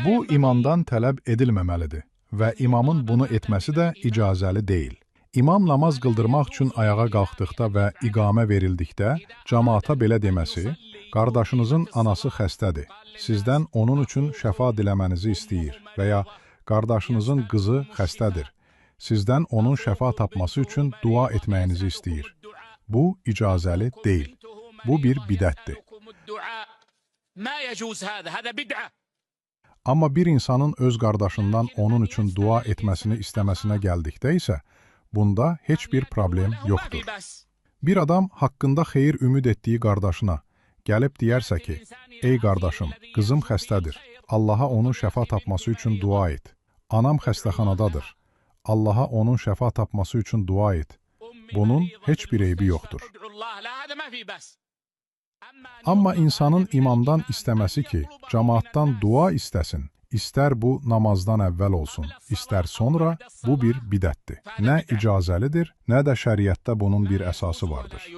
Bu, imamdan tələb edilməməlidir və imamın bunu etməsi də icazəli deyil. İmam namaz qıldırmaq üçün ayağa qalxdıqda və iqamə verildikdə cəmaata belə deməsi, qardaşınızın anası xəstədir, sizdən onun üçün şəfa diləmənizi istəyir və ya qardaşınızın qızı xəstədir, sizdən onun şəfa tapması üçün dua etməyinizi istəyir. Bu, icazəli deyil. Bu bir bidətdir. Amma bir insanın öz qardaşından onun üçün dua etməsini istəməsinə gəldikdə isə, bunda heç bir problem yoxdur. Bir adam haqqında xeyir ümid etdiyi qardaşına gəlib deyərsə ki, ey qardaşım, qızım xəstədir, Allaha onun şəfa tapması üçün dua et. Anam xəstəxanadadır, Allaha onun şəfa tapması üçün dua et. Bunun heç bir eybi yoxdur. Amma insanın imamdan istəməsi ki, cəmaatdan dua istəsin, İstər bu namazdan əvvəl olsun, istər sonra, bu bir bidətdir. Nə icazəlidir, nə də şəriətdə bunun bir əsası vardır.